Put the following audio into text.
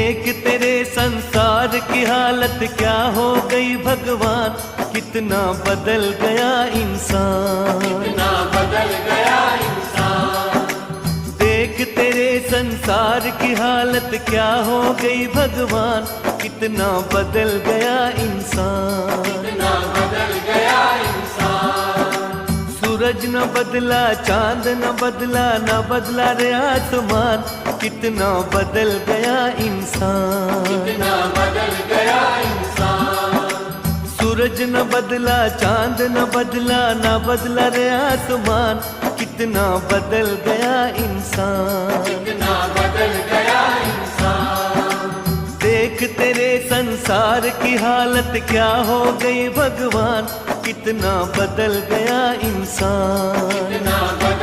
देख तेरे संसार की हालत क्या हो गई भगवान, कितना बदल गया इंसान, कितना बदल गया इंसान। देख तेरे संसार की हालत क्या हो गई भगवान, कितना बदल गया इंसान, कितना बदल गया इंसान। सूरज न बदला, चांद न बदला, न बदला रे आसमान, कितना बदल गया इंसान, कितना बदल गया इंसान। सूरज न बदला, चांद न बदला, न बदला रे आसमान, कितना बदल गया इंसान, कितना बदल गया इंसान। देख तेरे संसार की हालत क्या हो गई भगवान, कितना बदल गया इंसान, कितना बदल